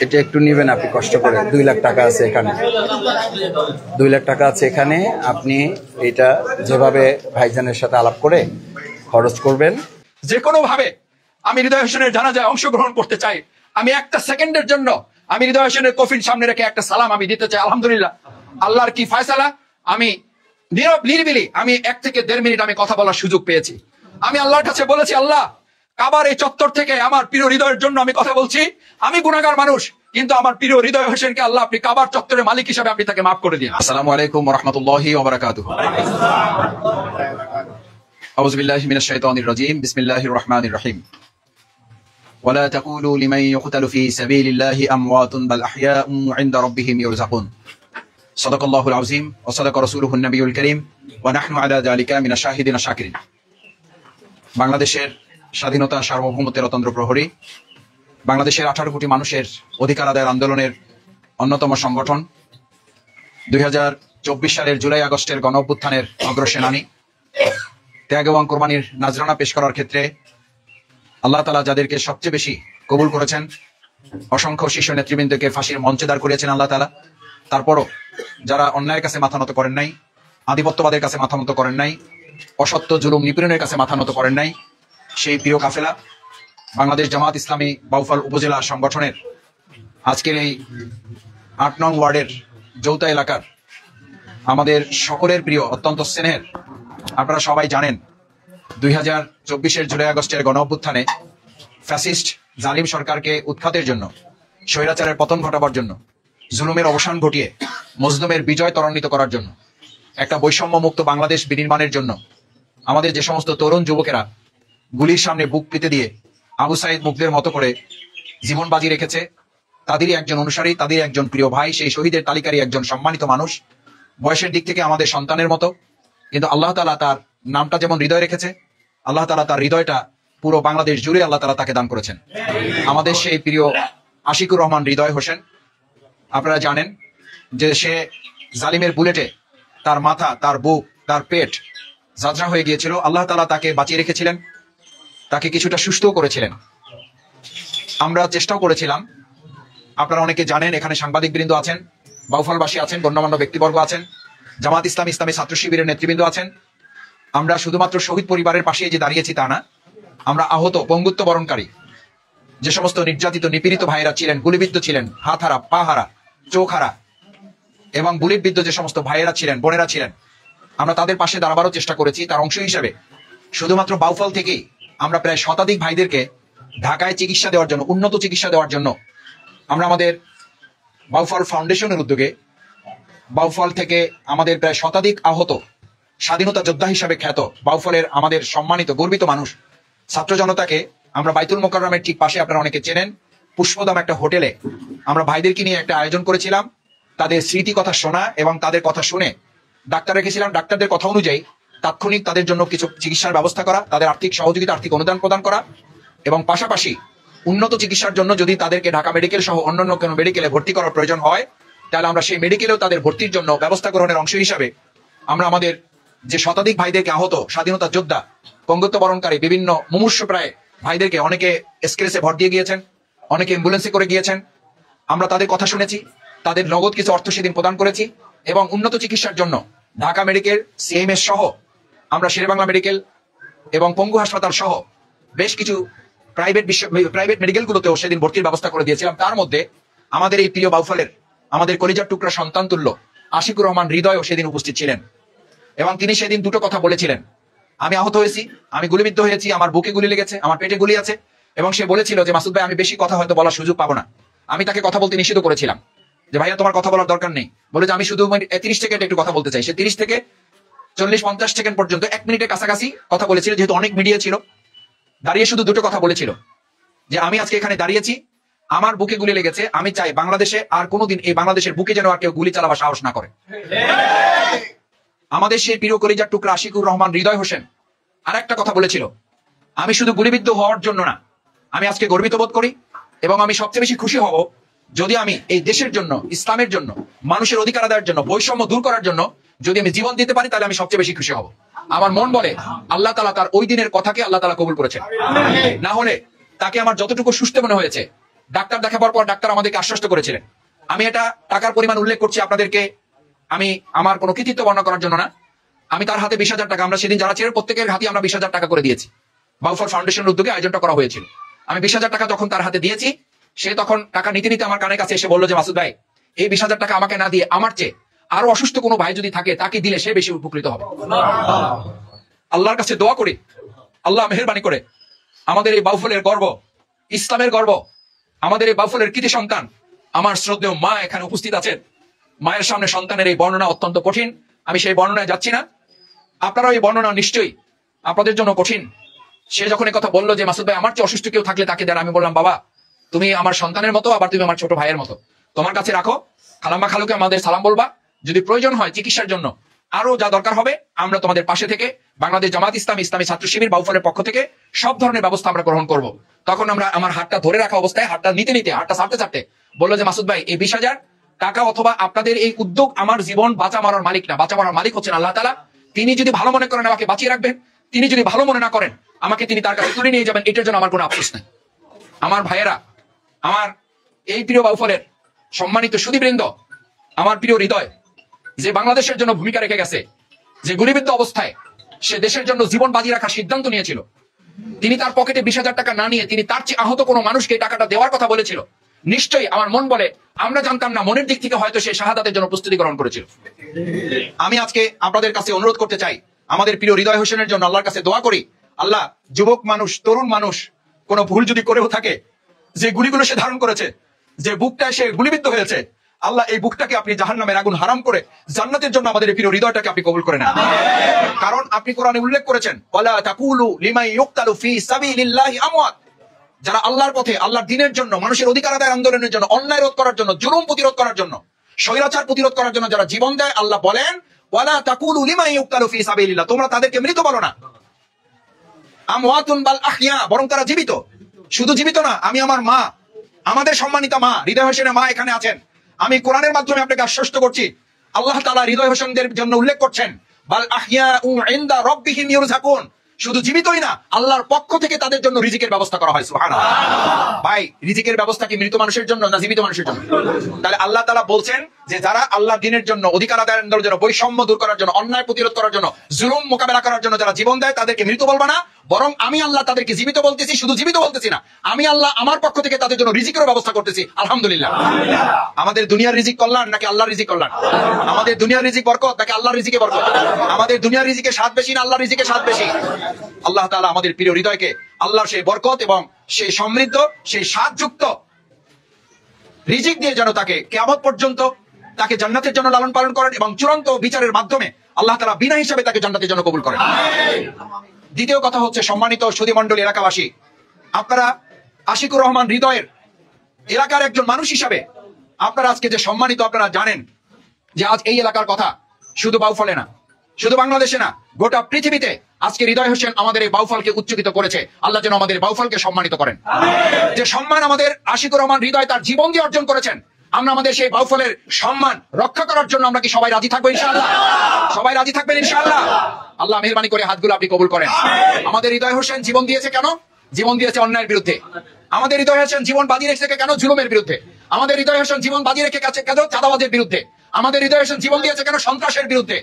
এটা একটু নিবেন আপনি কষ্ট করে। 2 লাখ টাকা আছে এখানে, 2 লাখ টাকা আছে এখানে। আপনি এটা যেভাবে ভাইজানের সাথে আলাপ করে খরচ করবেন। যে কোনো ভাবে আমি হৃদয় হোসেনের জানাজায় অংশগ্রহণ করতে চাই। আমি একটা সেকেন্ডের জন্য আমি হৃদয় হোসেনের কফিন সামনে রেখে একটা সালাম আমি দিতে চাই। আলহামদুলিল্লাহ, আল্লাহর কি ফয়সালা। আমি নীরব নিরিবিলি আমি 1 থেকে 1.5 মিনিট আমি কথা বলার সুযোগ পেয়েছি। আমি আল্লাহর কাছে বলেছি, আল্লাহ, কাবার এই চত্বর থেকে আমার প্রিয় হৃদয়ের জন্য আমি কথা বলছি। আমি গুনাহগার মানুষ, কিন্তু আমার প্রিয় হৃদয় হোসেনকে আল্লাহ আপনি কাবার চত্বরের মালিক হিসেবে আপনি তাকে মাফ করে দিন। আসসালামু আলাইকুম ওয়া রাহমাতুল্লাহি ওয়া বারাকাতুহু। আউযু বিল্লাহি মিনাশ শাইতানির রাজীম। বিসমিল্লাহির রাহমানির রাহিম। ওয়ালা তাকুলু লিমান ইউকতালু ফি সাবিলিল্লাহি আমওয়াতুন বাল আহইয়াউন ইনদা রাব্বিহিম ইরযাকুন। সাদাকাল্লাহুল আযীম ওয়া সাদাকা রাসূলুহুন নবিয়ুল কারীম ওয়া নাহনু আলা যালিকা মিনাশ শাহিদিন ওয়া শাকিরিন। বাংলাদেশের স্বাধীনতা সার্বভৌমত্বের অতন্ত্র প্রহরী, বাংলাদেশের 18 কোটি মানুষের অধিকার আদায়ের আন্দোলনের অন্যতম সংগঠন, 2024 সালের জুলাই আগস্টের গণ অভ্যুত্থানের অগ্রসেনানী, ত্যাগ এবং কোরবানির নাজরানা পেশ করার ক্ষেত্রে আল্লাহ তাআলা যাদেরকে সবচেয়ে বেশি কবুল করেছেন, অসংখ্য শীর্ষ নেতৃবৃন্দকে ফাঁসির মঞ্চে দাঁড় করিয়েছেন আল্লাহ তাআলা। তারপরও যারা অন্যায়ের কাছে মাথা নত করেন নাই, আধিপত্যবাদের কাছে মাথা নত করেন নাই, অসত্য জুলুম নিপীড়নের কাছে মাথা নত করেন নাই, সেই প্রিয় কাফেলা বাংলাদেশ জামাত ইসলামী বাউফল উপজেলা সংগঠনের আজকের এই 8 নং ওয়ার্ডের যৌথা এলাকার আমাদের সকলের প্রিয়, অত্যন্ত স্নেহের, আপনারা সবাই জানেন 2024-এর জুলাই আগস্টের গণ অভ্যুত্থানে ফ্যাসিস্ট জালিম সরকারকে উৎখাতের জন্য, স্বৈরাচারের পতন ঘটাবার জন্য, জুলুমের অবসান ঘটিয়ে মজলুমের বিজয় ত্বরান্বিত করার জন্য, একটা বৈষম্য মুক্ত বাংলাদেশ বিনির্মাণের জন্য আমাদের যে সমস্ত তরুণ যুবকেরা গুলির সামনে বুক পেতে দিয়ে আবু সাইদ মুগদের মতো করে জীবন বাজি রেখেছে, তাদেরই একজন অনুসারী, তাদের একজন প্রিয় ভাই, সেই শহীদের তালিকারই একজন সম্মানিত মানুষ, বয়সের দিক থেকে আমাদের সন্তানের মতো, কিন্তু আল্লাহ তাআলা তার নামটা যেমন হৃদয় রেখেছে, আল্লাহ তাআলা তার হৃদয়টা পুরো বাংলাদেশ জুড়ে আল্লাহ তাআলা তাকে দান করেছেন। আমাদের সেই প্রিয় আশিকুর রহমান হৃদয় হোসেন, আপনারা জানেন যে সে জালিমের বুলেটে তার মাথা, তার বুক, তার পেট যাত্রা হয়ে গিয়েছিল। আল্লাহ তাআলা তাকে বাঁচিয়ে রেখেছিলেন, তাকে কিছুটা সুস্থও করেছিলেন। আমরা চেষ্টাও করেছিলাম, আপনারা অনেকে জানেন, এখানে সাংবাদিক বৃন্দ আছেন, বাউফলবাসী আছেন, গণ্যমান্য ব্যক্তিবর্গ আছেন, জামাত ইসলামী ইসলামী ছাত্র শিবিরের নেতৃবৃন্দ আছেন। আমরা শুধুমাত্র শহীদ পরিবারের পাশে যে দাঁড়িয়েছি তা না, আমরা আহত, পঙ্গুত্ব বরণকারী যে সমস্ত নির্যাতিত নিপীড়িত ভাইয়েরা ছিলেন, গুলিবিদ্ধ ছিলেন, হাত হারা, পা হারা, চোখ হারা এবং বুলেটবিদ্ধ যে সমস্ত ভাইয়েরা ছিলেন, বোনেরা ছিলেন, আমরা তাদের পাশে দাঁড়াবারও চেষ্টা করেছি। তার অংশ হিসেবে শুধুমাত্র বাউফল থেকেই আমরা প্রায় শতাধিক ভাইদেরকে ঢাকায় চিকিৎসা দেওয়ার জন্য, উন্নত চিকিৎসা দেওয়ার জন্য আমরা আমাদের বাউফল ফাউন্ডেশনের উদ্যোগে বাউফল থেকে আমাদের প্রায় শতাধিক আহত স্বাধীনতা যোদ্ধা হিসাবে খ্যাত বাউফলের আমাদের সম্মানিত গর্বিত মানুষ ছাত্র জনতাকে আমরা বাইতুল মোকাররমের ঠিক পাশে, আপনারা অনেকে চেনেন, পুষ্পদাম একটা হোটেলে আমরা ভাইদেরকে নিয়ে একটা আয়োজন করেছিলাম। তাদের স্মৃতি কথা শোনা এবং তাদের কথা শুনে ডাক্তার রেখেছিলাম, ডাক্তারদের কথা অনুযায়ী তাৎক্ষণিক তাদের জন্য কিছু চিকিৎসার ব্যবস্থা করা, তাদের আর্থিক সহযোগিতা, আর্থিক অনুদান প্রদান করা এবং পাশাপাশি উন্নত চিকিৎসার জন্য যদি তাদেরকে ঢাকা মেডিকেল সহ অন্যান্য কোনো মেডিকেলে ভর্তি করার প্রয়োজন হয়, তাহলে আমরা সেই মেডিকেলেও তাদের ভর্তির জন্য ব্যবস্থা গ্রহণের অংশ হিসাবে আমরা আমাদের যে শতাধিক ভাইদেরকে, আহত স্বাধীনতা যোদ্ধা, পঙ্গুত্ব বরণকারী বিভিন্ন মুমূর্ষু প্রায় ভাইদেরকে, অনেকে এসকেএসে ভর দিয়ে গিয়েছেন, অনেকে অ্যাম্বুলেন্সে করে গিয়েছেন, আমরা তাদের কথা শুনেছি, তাদের নগদ কিছু অর্থ সেদিন প্রদান করেছি এবং উন্নত চিকিৎসার জন্য ঢাকা মেডিকেল, সিএমএস সহ আমরা শেরেবাংলা মেডিকেল এবং পঙ্গু হাসপাতাল সহ বেশ কিছু প্রাইভেট মেডিকেলগুলোতেও সেদিন ভর্তির ব্যবস্থা করে দিয়েছিলাম। তার মধ্যে আমাদের এই প্রিয় বাউফলের, আমাদের কলিজার টুকরা সন্তান তুল্য আশিকুর রহমান হৃদয়ও সেদিন উপস্থিত ছিলেন এবং তিনি সেদিন দুটো কথা বলেছিলেন, আমি আহত হয়েছি, আমি গুলিবিদ্ধ হয়েছি, আমার বুকে গুলি লেগেছে, আমার পেটে গুলি আছে, এবং সে বলেছিল যে মাসুদ ভাই, আমি বেশি কথা হয়তো বলার সুযোগ পাবো না। আমি তাকে কথা বলতে নিষিদ্ধ করেছিলাম যে ভাইয়া তোমার কথা বলার দরকার নেই, বলে যে আমি শুধু 30 সেকেন্ড একটু কথা বলতে চাই। সে 30 থেকে 40-50 সেকেন্ড পর্যন্ত 1 মিনিটের কাছাকাছি কথা বলেছিল, যেহেতু অনেক মিডিয়া ছিল। দাঁড়িয়ে শুধু দুটো কথা বলেছিল যে আমি আজকে এখানে দাঁড়িয়েছি, আমার বুকে গুলি লেগেছে, আমি চাই বাংলাদেশে আর কোনোদিন এই বাংলাদেশের বুকে যেন আর কেউ গুলি চালাবার সাহস না করে। আমাদের সেই প্রিয় কলিজার টুকরা আশিকুর রহমান হৃদয় হোসেন আর একটা কথা বলেছিল, আমি শুধু গুলিবিদ্ধ হওয়ার জন্য না, আমি আজকে গর্বিত বোধ করি এবং আমি সবচেয়ে বেশি খুশি হব যদি আমি এই দেশের জন্য, ইসলামের জন্য, মানুষের অধিকার আদায়ের জন্য, বৈষম্য দূর করার জন্য যদি আমি জীবন দিতে পারি, তাহলে আমি সবচেয়ে বেশি খুশি হব। আমার মন বলে আল্লাহ তাআলা তার ওই দিনের কথাকে আল্লাহ তাআলা কবুল করেছেন। না হলে তাকে আমার যতটুকু সুস্থ মনে হয়েছে, ডাক্তার দেখাবার পর ডাক্তার আমাদেরকে আশ্বস্ত করেছিলেন, আমি এটা টাকার পরিমাণ উল্লেখ করছি আপনাদেরকে, আমি আমার কোনো কৃতিত্ব বর্ণনা করার জন্য না, আমি তার হাতে 20,000 টাকা, আমরা সেদিন যারা ছিলেন প্রত্যেকের হাতে আমরা 20,000 টাকা করে দিয়েছি। বাউফল ফাউন্ডেশনের উদ্যোগে আয়োজনটা করা হয়েছিল। আমি 20,000 টাকা যখন তার হাতে দিয়েছি, সে তখন টাকা নিতে নিতে আমার কানের কাছে এসে বললো যে মাসুদ ভাই, এই 20,000 টাকা আমাকে না দিয়ে আমার চেয়ে আরো অসুস্থ কোনো ভাই যদি থাকে তাকে দিলে সে বেশি উপকৃত হবে। আল্লাহর কাছে দোয়া করি, আল্লাহ মেহেরবানি করে আমাদের এই বাউফলের গর্ব, ইসলামের গর্ব, আমাদের এই বাউফলের কৃতি সন্তান, আমার শ্রদ্ধেয় মা এখানে উপস্থিত আছেন। মায়ের সামনে সন্তানের এই বর্ণনা অত্যন্ত কঠিন, আমি সেই বর্ণনায় যাচ্ছি না, আপনারা এই বর্ণনা নিশ্চয়ই আপনাদের জন্য কঠিন। সে যখন এই কথা বললো যে মাসুদ ভাই আমার চেয়ে অসুস্থ কেউ থাকলে তাকে দেন, আমি বললাম বাবা তুমি আমার সন্তানের মতো, আবার তুমি আমার ছোট ভাইয়ের মতো, তোমার কাছে রাখো, খালাম্মা খালুকে আমাদের সালাম বলবা, যদি প্রয়োজন হয় চিকিৎসার জন্য আরো যা দরকার হবে আমরা তোমাদের পাশে থেকে বাংলাদেশ জামাত ইসলামী ইসলামী ছাত্র শিবির বাউফলের পক্ষ থেকে সব ধরনের ব্যবস্থা আমরা গ্রহণ করব। তখন আমরা আমার হাতটা ধরে রাখা অবস্থায় হাতটা নিতে নিতে হাতটা ছাড়তে ছাড়তে বললো যে মাসুদ ভাই এই 20,000 টাকা অথবা আপনাদের এই উদ্যোগ আমার জীবন বাঁচা মারার মালিক না, বাঁচা মারার মালিক হচ্ছেন আল্লাহ তাআলা। তিনি যদি ভালো মনে করেন আমাকে বাঁচিয়ে রাখবেন, তিনি যদি ভালো মনে না করেন আমাকে তিনি তার কাছে তুলে নিয়ে যাবেন, এটার জন্য আমার কোনো আফসোস নাই। আমার ভাইয়েরা, আমার এই প্রিয় বাউফলের সম্মানিত সুধীবৃন্দ, আমার প্রিয় হৃদয়, যে বাংলাদেশের জন্য ভূমিকা রেখে গেছে, যে গুলিবিদ্ধ অবস্থায় সে দেশের জন্য জীবন বাজি রাখার সিদ্ধান্ত নিয়েছিল, তিনি তার পকেটে 20,000 টাকা না নিয়ে তিনি তার চেয়ে আহত কোনো মানুষকে এই টাকাটা দেওয়ার কথা বলেছিল। নিশ্চয়ই আমার মন বলে আমরা জানতাম না, মনের দিক থেকে হয়তো সে শাহাদাতের জন্য প্রস্তুতি গ্রহণ করেছিল। আমি আজকে আপনাদের কাছে অনুরোধ করতে চাই, আমাদের প্রিয় হৃদয় হোসেনের জন্য আল্লাহর কাছে দোয়া করি, আল্লাহ যুবক মানুষ, তরুণ মানুষ কোনো ভুল যদি করেও থাকে, যে গুলিগুলো সে ধারণ করেছে, যে বুকটায় সে গুলিবিদ্ধ হয়েছে, আল্লাহ এই বুকটাকে আপনি জাহান্নামের আগুন হারাম করে জান্নাতের জন্য আমাদের প্রিয় হৃদয়টাকে আপনি কবুল করে নেন। কারণ আপনি কোরআনে উল্লেখ করেছেন ওয়ালা তাকুলু লিমান ইউকতালু ফি সাবিলিল্লাহি আমওয়াত, যারা আল্লাহর পথে আল্লাহর দ্বীনের জন্য, মানুষের অধিকার আদায়ের আন্দোলনের জন্য, অন্যায় রোধ করার জন্য, জুলুম প্রতিরোধ করার জন্য, স্বৈরাচার প্রতিরোধ করার জন্য যারা জীবন দেয়, আল্লাহ বলেন ওয়ালা তাকুলু লিমান ইউকতালু ফি সাবিলিল্লাহ, তোমরা তাদেরকে মৃত বলো না, আমওয়াতুন বাল আহইয়া, বরং তারা জীবিত। শুধু জীবিত না, আমি আমার মা, আমাদের সম্মানিতা মা হৃদয় হোসেনের মা এখানে আছেন, আমি কোরআনের মাধ্যমে আপনাকে আশ্বস্ত করছি, আল্লাহ তাআলা হৃদয় হোসেনদের জন্য উল্লেখ করছেন বাল আহইয়াউ ইনদা রাব্বিহিম ইউরযাকুন, শুধু জীবিতই না, আল্লাহর পক্ষ থেকে তাদের জন্য রিজিকের ব্যবস্থা করা হয়। সুবহানাল্লাহ। ভাই, রিজিকের ব্যবস্থা কি মৃত মানুষের জন্য না জীবিত মানুষের জন্য? তাহলে আল্লাহ তাআলা বলছেন যে যারা আল্লাহর দ্বীনের জন্য, অধিকার আদায়ের আন্দোলনের জন্য, বৈষম্য দূর করার জন্য, অন্যায় প্রতিরোধ করার জন্য, জুলুম মোকাবেলা করার জন্য যারা জীবন দেয় তাদেরকে মৃত বলবা না, বরং আমি আল্লাহ তাদেরকে জীবিত বলতেছি। শুধু জীবিত বলতেছি না, আমি আল্লাহ আমার পক্ষ থেকে তাদের জন্য রিজিকেরও ব্যবস্থা করতেছি। আলহামদুলিল্লাহ। আমাদের দুনিয়ার রিজিক কল্যাণ নাকি আল্লাহর রিজিক কল্যাণ? আমাদের দুনিয়ার রিজিক বরকত নাকি আল্লাহর রিজিকে বরকত? আমাদের দুনিয়ার রিজিকে স্বাদ বেশি না আল্লাহর রিজিকে স্বাদ বেশি? আল্লাহ তাআলা আমাদের প্রিয় হৃদয়কে আল্লাহর সেই বরকত এবং সেই সমৃদ্ধ, সেই স্বাদযুক্ত রিজিক দিয়ে যেন তাকে কিয়ামত পর্যন্ত তাকে জান্নাতের জন্য লালন পালন করেন এবং চূড়ান্ত বিচারের মাধ্যমে আল্লাহ তাআলা বিনা হিসাবে তাকে জান্নাতের জন্য কবুল করেন। দ্বিতীয় কথা হচ্ছে, সম্মানিত সুধী মণ্ডলী, এলাকাবাসী, আপনারা আশিকুর রহমান হৃদয়ের এলাকার একজন মানুষ হিসাবে আপনারা আজকে যে সম্মানিত, আপনারা জানেন যে আজ এই এলাকার কথা শুধু বাউফলে না, শুধু বাংলাদেশে না, গোটা পৃথিবীতে আজকে হৃদয় হোসেন আমাদের এই বাউফলকে উচ্চকিত করেছে। আল্লাহ যেন আমাদের বাউফলকে সম্মানিত করেন। যে সম্মান আমাদের আশিকুর রহমান হৃদয় তার জীবন দিয়ে অর্জন করেছেন, আমরা আমাদের সেই বাউফলের সম্মান রক্ষা করার জন্য আমরা কি সবাই রাজি থাকবো ইনশাআল্লাহ? সবাই রাজি থাকবেন ইনশাআল্লাহ? আল্লাহ মেহেরবানি করে হাতগুলো আপনি কবুল করেন। আমাদের হৃদয় হোসেন জীবন দিয়েছে কেন? জীবন দিয়েছে অন্যায়ের বিরুদ্ধে। আমাদের হৃদয় হোসেন জীবন বাজি রেখেছে কেন? জুলুমের বিরুদ্ধে। আমাদের হৃদয় হোসেন জীবন বাজি রেখে গেছে কেন? চাঁদাবাজের বিরুদ্ধে। আমাদের হৃদয় হোসেন জীবন দিয়েছে কেন? সন্ত্রাসের বিরুদ্ধে।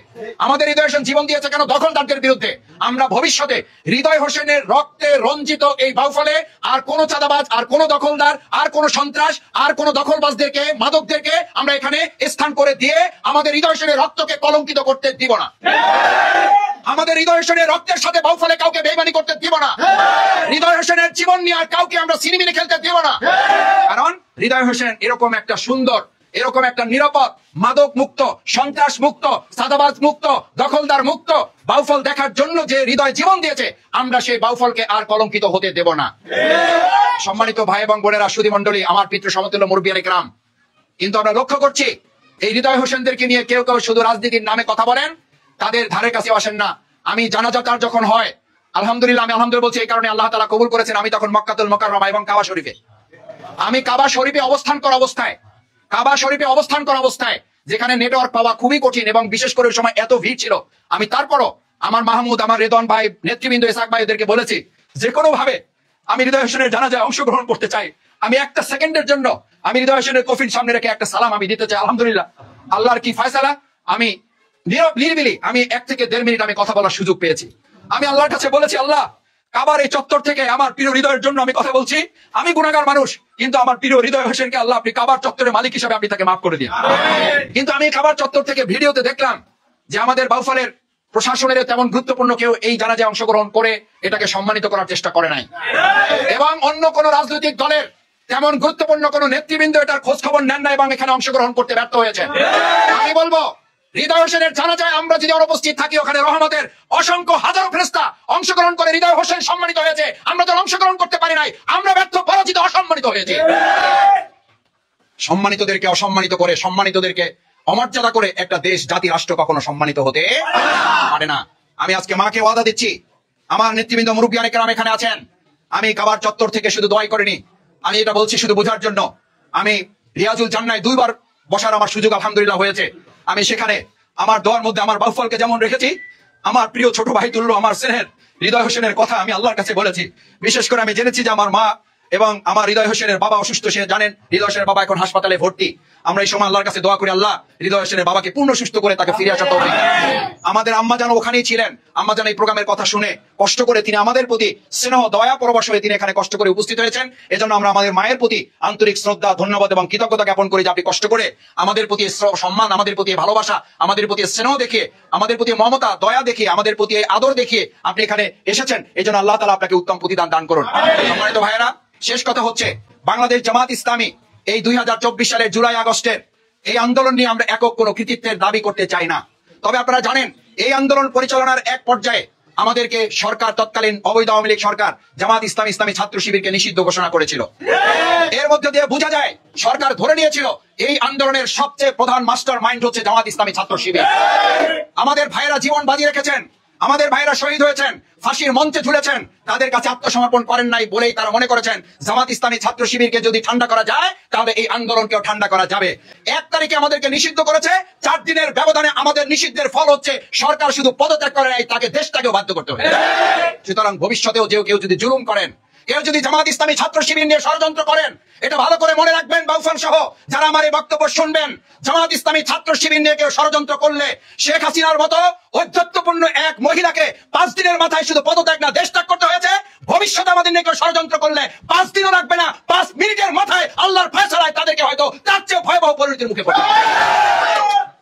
আমাদের হৃদয় হোসেন জীবন দিয়েছে কেন? দখলদারদের বিরুদ্ধে। আমরা ভবিষ্যতে হৃদয় হোসেনের রক্তে রঞ্জিত এই বাউফলে আর কোন চাঁদাবাজ, আর কোন দখলদার, আর কোন সন্ত্রাস, আর কোন দখলবাজদেরকে, মাদকদেরকে আমরা এখানে স্থান করে দিয়ে আমাদের হৃদয় হোসেনের রক্তকে কলঙ্কিত করতে দিব না। আমাদের হৃদয় হোসেনের রক্তের সাথে বাউফলে কাউকে বেইমানি করতে দিব না। হৃদয় হোসেনের জীবন নিয়ে আর কাউকে আমরা সিনেমিনে খেলতে দিব না। কারণ হৃদয় হোসেন এরকম একটা সুন্দর, এরকম একটা নিরাপদ, মাদক মুক্ত, সন্ত্রাস মুক্ত, সাদাবাজ মুক্ত, দখলদার মুক্ত বাউফল দেখার জন্য যে হৃদয় জীবন দিয়েছে, আমরা সেই বাউফলকে আর কলঙ্কিত হতে দেব না। সম্মানিত ভাই এবং বোনেরা, সুধী মণ্ডলী, আমার পিতৃ সমতুল্য মুরব্বিয়ানে কেরাম, কিন্তু আমরা লক্ষ্য করছি এই হৃদয় হোসেনদেরকে নিয়ে কেউ কেউ শুধু রাজনীতির নামে কথা বলেন, তাদের ধারে কাছে আসেন না। আমি জানাজা তার যখন হয়, আলহামদুলিল্লাহ, আমি আলহামদুলিল্লাহ বলছি এই কারণে আল্লাহ তাআলা কবুল করেছেন, আমি তখন মক্কাতুল মুকাররমা এবং কাবা শরীফে, আমি কাবা শরীফে অবস্থান করা অবস্থায়, কাবা শরীফে অবস্থান করা অবস্থায় যেখানে নেটওয়ার্ক পাওয়া খুবই কঠিন এবং বিশেষ করে ওই সময় এত ভিড় ছিল, আমি তারপরও আমার মাহমুদ, আমার রেদওয়ান ভাই, নেতৃবৃন্দ, ইসহাক ভাই, এদেরকে বলেছি যে কোনো ভাবে আমি হৃদয় হোসেনের জানাজায় অংশগ্রহণ করতে চাই। আমি একটা সেকেন্ডের জন্য আমি হৃদয় হোসেনের কফিন সামনে রেখে একটা সালাম আমি দিতে চাই। আলহামদুলিল্লাহ, আল্লাহর কি ফয়সালা, আমি নিরিবিলি আমি 1 থেকে 1.5 মিনিট আমি কথা বলার সুযোগ পেয়েছি। আমি আল্লাহর কাছে বলেছি, আল্লাহ কাবার এই চত্বর থেকে আমার প্রিয় হৃদয়ের জন্য আমি কথা বলছি। আমি গুনাহগার মানুষ, কিন্তু আমার প্রিয় হৃদয় হোসেনকে আল্লাহ আপনি কাবার চত্বরের মালিক হিসেবে আপনি তাকে মাফ করে দিন। কিন্তু আমি কাবার চত্বর থেকে ভিডিওতে দেখলাম যে আমাদের বাউফলের প্রশাসনের তেমন গুরুত্বপূর্ণ কেউ এই জানাজায় অংশগ্রহণ করে এটাকে সম্মানিত করার চেষ্টা করে নাই, এবং অন্য কোন রাজনৈতিক দলের তেমন গুরুত্বপূর্ণ কোন নেতৃবৃন্দ এটার খোঁজ খবর নেন না এবং এখানে অংশগ্রহণ করতে ব্যর্থ হয়েছে। আমি বলবো, হৃদয় হোসেনের জানাজায় আমরা যদি অনুপস্থিত থাকি, ওখানে রহমতের অসংখ্য হাজারো ফেরেশতা অংশগ্রহণ করে হৃদয় হোসেন সম্মানিত হয়েছে। আমরা যখন অংশগ্রহণ করতে পারি নাই, আমরা ব্যর্থ, পরাজিত, অসম্মানিত হয়েছি। সম্মানিতদেরকে অসম্মানিত করে, সম্মানিতদেরকে অমর্যাদা করে একটা দেশ, জাতি, রাষ্ট্র কখনো সম্মানিত হতে পারে না। আমি আজকে মাকে ওয়াদা দিচ্ছি, আমার নেতৃবৃন্দ মুরব্বিয়ানে কেরাম এখানে আছেন, আমি কাবার চত্বর থেকে শুধু দোয়াই করিনি, আমি এটা বলছি শুধু বোঝার জন্য। আমি রিয়াজুল জান্নায় 2 বার বসার আমার সুযোগ আলহামদুলিল্লাহ হয়েছে। আমি সেখানে আমার দোয়ার মধ্যে আমার বাউফলকে যেমন রেখেছি, আমার প্রিয় ছোট ভাই তুল্য আমার স্নেহের হৃদয় হোসেনের কথা আমি আল্লাহর কাছে বলেছি। বিশেষ করে আমি জেনেছি যে আমার মা এবং আমার হৃদয় হোসেনের বাবা অসুস্থ, সে জানেন হৃদয় হোসেনের বাবা এখন হাসপাতালে ভর্তি। আমরা এই সময় আল্লাহর কাছে দোয়া করি, আল্লাহ হৃদয় হোসেনের বাবাকে পূর্ণ সুস্থ করে তাকে ফিরে আসা তৌফিক। আমাদের আম্মা জান ওখানেই ছিলেন, আম্মা জান এই প্রোগ্রামের কথা শুনে কষ্ট করে তিনি আমাদের প্রতি স্নেহ দয়া পরবশ হয়ে তিনি এখানে কষ্ট করে উপস্থিত হয়েছেন। এজন্য আমরা আমাদের মায়ের প্রতি আন্তরিক শ্রদ্ধা, ধন্যবাদ এবং কৃতজ্ঞতা জ্ঞাপন করি যে আপনি কষ্ট করে আমাদের প্রতি সম্মান, আমাদের প্রতি ভালোবাসা, আমাদের প্রতি স্নেহ দেখিয়ে, আমাদের প্রতি মমতা, দয়া দেখিয়ে, আমাদের প্রতি আদর দেখিয়ে আপনি এখানে এসেছেন। এই জন্য আল্লাহ তাআলা আপনাকে উত্তম প্রতিদান দান করুন। সম্মানিত ভাইয়েরা, শেষ কথা হচ্ছে, বাংলাদেশ জামাত ইসলামী এই 2024 সালের জুলাই আগস্টের এই আন্দোলন নিয়ে আমরা একক কোনো কৃতিত্বের দাবি করতে চাই না। তবে আপনারা জানেন, এই আন্দোলন পরিচালনার এক পর্যায়ে আমাদেরকে সরকার, তৎকালীন অবৈধ আওয়ামী লীগ সরকার জামাত ইসলামী ইসলামী ছাত্র শিবিরকে নিষিদ্ধ ঘোষণা করেছিল। এর মধ্যে দিয়ে বোঝা যায় সরকার ধরে নিয়েছিল এই আন্দোলনের সবচেয়ে প্রধান মাস্টার মাইন্ড হচ্ছে জামাত ইসলামী ছাত্র শিবির। আমাদের ভাইয়েরা জীবন বাজি রেখেছেন, আমাদের ভাইয়েরা শহীদ হয়েছেন, ফাঁসির মঞ্চে ঝুলেছেন, তাদের কাছে আত্মসমর্পণ করেন নাই বলেই তারা মনে করেছেন জামাত ইসলামী ছাত্র শিবিরকে যদি ঠান্ডা করা যায় তাহলে এই আন্দোলনকেও ঠান্ডা করা যাবে। 1 তারিখে আমাদেরকে নিষিদ্ধ করেছে, 4 দিনের ব্যবধানে আমাদের নিষিদ্ধের ফল হচ্ছে সরকার শুধু পদত্যাগ করে নাই, তাকে দেশটাকেও বাধ্য করতে হবে। সুতরাং ভবিষ্যতেও কেউ যদি জুলুম করেন, কেউ যদি জামাত ইসলামী ছাত্র শিবির নিয়ে ষড়যন্ত্র করেন, এটা ভালো করে মনে রাখবেন বাউফল সহ যারা আমার এই বক্তব্য শুনবেন, জামাত ইসলামী ছাত্র শিবির নিয়ে কেউ ষড়যন্ত্র করলে শেখ হাসিনার মতো ঔদ্ধত্যপূর্ণ এক মহিলাকে 5 দিনের মাথায় শুধু পদত্যাগ না দেশত্যাগ করতে হয়েছে। ভবিষ্যতে আমাদের নিয়ে কেউ ষড়যন্ত্র করলে 5 দিনও লাগবে না, 5 মিনিটের মাথায় আল্লাহর ফয়সালায় তাদেরকে হয়তো তার চেয়ে ভয়াবহ পরিণতির মুখে পড়তে হবে।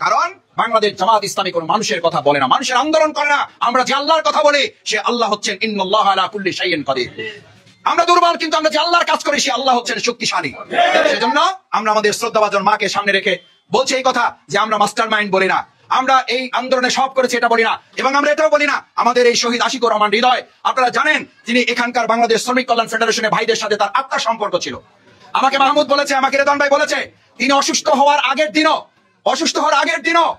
কারণ বাংলাদেশ জামাত ইসলামী কোন মানুষের কথা বলে না, মানুষের আন্দোলন করে না। আমরা যে আল্লাহর কথা বলি সে আল্লাহ হচ্ছেন ইন্নাল্লাহা আলা কুল্লি শাইইন কাদির। আমরা দুর্বল, কিন্তু আমরা যে আল্লাহর কাজ করি সে আল্লাহ হচ্ছেন শক্তিশালী। সেজন্য আমরা আমাদের শ্রদ্ধাভাজন মাকে সামনে রেখে বলছি এই কথা যে আমরা মাস্টার মাইন্ড বলি না, আমরা এই আন্দোলনে সব করেছি এটা বলি না, এবং আমরা এটাও বলি না আমাদের এই শহীদ আশিকুর রহমান হৃদয়, আপনারা জানেন তিনি এখানকার বাংলাদেশ শ্রমিক কল্যাণ ফেডারেশনের ভাইদের সাথে তার আত্মার সম্পর্ক ছিল। আমাকে মাহমুদ বলেছে, আমাকে রেদন ভাই বলেছে, তিনি অসুস্থ হওয়ার আগের দিনও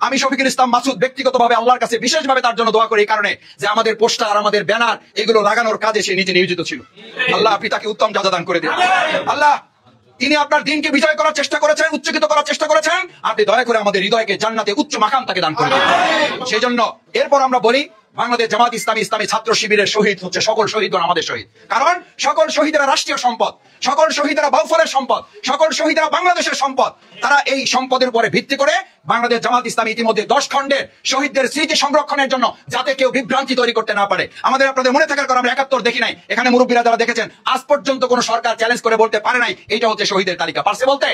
আমি শফিকুল ইসলাম মাসুদ ব্যক্তিগতভাবে আল্লাহর কাছে বিশেষভাবে তার জন্য দোয়া করি, এই কারণে যে আমাদের পোস্টার, আমাদের ব্যানার এগুলো লাগানোর কাজে সে নিজে নিয়োজিত ছিল। আল্লাহ আপনি তাকে উত্তম যাজা দান করে দিন। আল্লাহ, তিনি আপনার দিনকে বিজয় করার চেষ্টা করেছেন, উচ্চকিত করার চেষ্টা করেছেন, আপনি দয়া করে আমাদের হৃদয়কে জান্নাতে উচ্চ মাকাম তাকে দান করে দিন। সেই জন্য এরপর আমরা বলি বাংলাদেশ জামাত ইসলামী ইসলামী ছাত্র শিবিরের শহীদ হচ্ছে সকল শহীদগণ আমাদের শহীদ। কারণ সকল শহীদেরা রাষ্ট্রীয় সম্পদ, সকল শহীদেরা বাউফলের সম্পদ, সকল শহীদেরা বাংলাদেশের সম্পদ। তারা এই সম্পদের উপরে ভিত্তি করে বাংলাদেশ জামাত ইসলামী ইতিমধ্যে 10 খণ্ডের শহীদদের স্মৃতি সংরক্ষণের জন্য যাতে কেউ বিভ্রান্তি তৈরি করতে না পারে। আপনাদের মনে থাকার কারণে আমরা 71 দেখি নাই, এখানে মুরব্বীরা যারা দেখেছেন আজ পর্যন্ত কোন সরকার চ্যালেঞ্জ করে বলতে পারে নাই এটা হচ্ছে শহীদের তালিকা। পারছে বলতে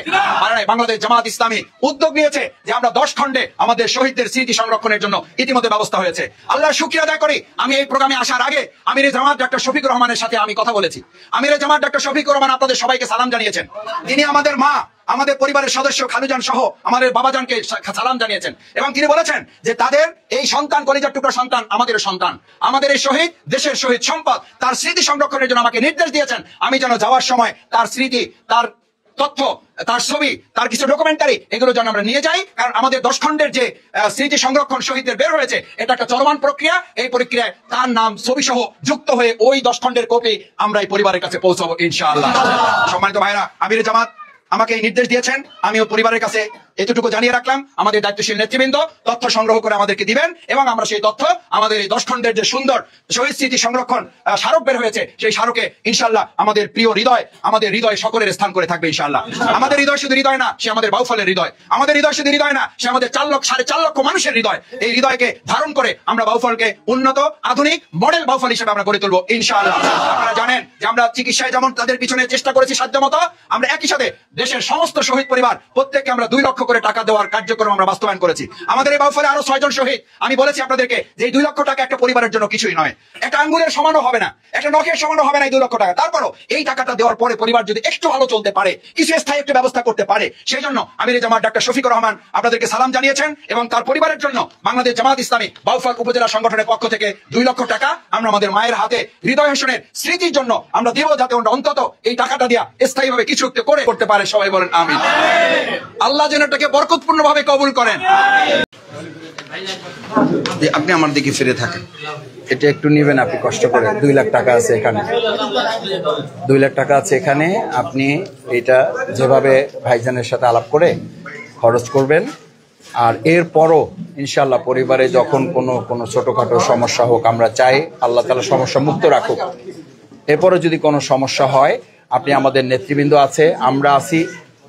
পারে নাই। বাংলাদেশ জামাত ইসলামী উদ্যোগ নিয়েছে যে আমরা 10 খণ্ডে আমাদের শহীদদের স্মৃতি সংরক্ষণের জন্য ইতিমধ্যে ব্যবস্থা হয়েছে। আল্লাহর শুকরিয়া আদায় করি, আমি এই প্রোগ্রামে আসার আগে আমিরে জামাত ডক্টর শফিকুর রহমানের সাথে আমি কথা বলেছি। আমিরে জামাত ডক্টর শফিকুর রহমান আপনাদের সবাইকে সালাম জানিয়েছেন। তিনি আমাদের মা, আমাদের পরিবারের সদস্য খালুজান সহ আমাদের বাবাজানকে সালাম জানিয়েছেন, এবং তিনি বলেছেন যে তাদের এই সন্তান, কলিজার টুকরা সন্তান, আমাদের সন্তান, আমাদের এই শহীদ, দেশের শহীদ সম্পদ, তার স্মৃতি সংরক্ষণের জন্য আমাকে নির্দেশ দিয়েছেন আমি যেন যাওয়ার সময় তার স্মৃতি, তার তথ্য, তার ছবি, তার কিছু ডকুমেন্টারি এগুলো যেন আমরা নিয়ে যাই। কারণ আমাদের 10 খণ্ডের যে স্মৃতি সংরক্ষণ শহীদদের বের হয়েছে এটা একটা চলমান প্রক্রিয়া। এই প্রক্রিয়ায় তার নাম, ছবি সহ যুক্ত হয়ে ওই 10 খণ্ডের কপি আমরা এই পরিবারের কাছে পৌঁছাবো ইনশাআল্লাহ। সম্মানিত ভাইরা, আমিরে জামাত আমাকে এই নির্দেশ দিয়েছেন, আমিও পরিবারের কাছে এতটুকু জানিয়ে রাখলাম, আমাদের দায়িত্বশীল নেতৃবৃন্দ তথ্য সংগ্রহ করে আমাদেরকে দিবেন এবং আমরা সেই তথ্য আমাদের এই 10 খণ্ডের যে সুন্দর শহীদ স্মৃতি সংরক্ষণ স্মারক বের হয়েছে সেই স্মারকে ইনশাআল্লাহ আমাদের প্রিয় হৃদয়, আমাদের হৃদয় সকলের স্থান করে থাকবে ইনশাআল্লাহ। আমাদের হৃদয় শুধু হৃদয় না, সে আমাদের বাউফলের হৃদয়। আমাদের হৃদয় শুধু হৃদয় না, সে আমাদের 4.5 লক্ষ মানুষের হৃদয়। এই হৃদয়কে ধারণ করে আমরা বাউফলকে উন্নত আধুনিক মডেল বাউফল হিসেবে আমরা গড়ে তুলবো ইনশাআল্লাহ। আপনারা জানেন যে আমরা চিকিৎসায় যেমন তাদের পিছনে চেষ্টা করেছি সাধ্যমতো, আমরা একই সাথে দেশের সমস্ত শহীদ পরিবার প্রত্যেককে আমরা 2 লক্ষ করে টাকা দেওয়ার কার্যক্রম আমরা বাস্তবায়ন করেছি। আমাদের এই বাউফলে আরো 6 জন শহীদ। আমি বলেছি আপনাদেরকে যে এই 2 লক্ষ টাকা একটা পরিবারের জন্য কিছুই নয়, একটা আঙ্গুলের সমানও হবে না, একটা নখের সমানও হবে না এই 2 লক্ষ টাকা। তারপরও এই টাকাটা দেওয়ার পরে পরিবার যদি একটু ভালো চলতে পারে, কিছু স্থায়ী একটা ব্যবস্থা করতে পারে, সেই জন্য আমির জামাত ডাক্তার শফিকুর রহমান আপনাদেরকে সালাম জানিয়েছেন এবং তার পরিবারের জন্য বাংলাদেশ জামাত ইসলামী বাউফল উপজেলা সংগঠনের পক্ষ থেকে 2 লক্ষ টাকা আমরা আমাদের মায়ের হাতে হৃদয় হোসেনের স্মৃতির জন্য আমরা দেব, যাতে অন্তত এই টাকাটা দিয়া স্থায়ীভাবে কিছু একটা করে করতে পারে। সবাই বলেন আমিন। আল্লাহ যেন এটাকে বরকতপূর্ণ ভাবে কবুল করেন। আপনি আমার দিকে ফিরে থাকেন, এটা একটু নিবেন আপনি কষ্ট করে। 2 লাখ টাকা আছে এখানে, 2 লাখ টাকা আছে এখানে। আপনি এটা যেভাবে ভাইজানের সাথে আলাপ করে খরচ করবেন। আর এরপরও ইনশাল্লাহ পরিবারে যখন কোনো ছোটখাটো সমস্যা হোক, আমরা চাই আল্লাহ তাআলা সমস্যা মুক্ত রাখুক। এরপরও যদি কোনো সমস্যা হয়, আপনি আমাদের নেতৃবৃন্দ আছে, আমরা আছি,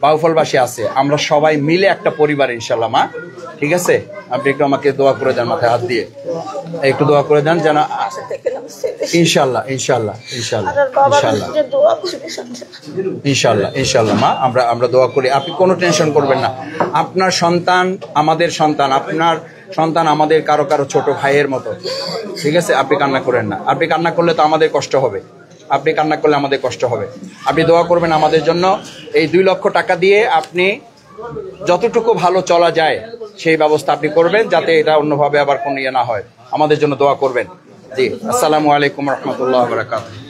বাউফলবাসী আছে, আমরা সবাই মিলে একটা পরিবার ইনশাল্লাহ মা। ঠিক আছে, আপনি একটু আমাকে দোয়া করে দেন, মাথায় হাত দিয়ে একটু দোয়া করে দেন যেন ইনশাল্লাহ ইনশাল্লাহ ইনশাল্লাহ ইনশাল্লাহ ইনশাল্লাহ ইনশাল্লাহ মা, আমরা দোয়া করি। আপনি কোনো টেনশন করবেন না। আপনার সন্তান আমাদের সন্তান, আপনার সন্তান আমাদের কারো কারো ছোট ভাইয়ের মতো। ঠিক আছে, আপনি কান্না করেন না। আপনি কান্না করলে তো আমাদের কষ্ট হবে, আপনি কান্না করলে আমাদের কষ্ট হবে। আপনি দোয়া করবেন আমাদের জন্য। এই 2 লক্ষ টাকা দিয়ে আপনি যতটুকু ভালো চলা যায় সেই ব্যবস্থা আপনি করবেন, যাতে এটা অন্যভাবে আবার কোনো ইয়ে না হয়। আমাদের জন্য দোয়া করবেন। জি, আসসালামু আলাইকুম রহমতুল্লাহ বারাকাতুহু।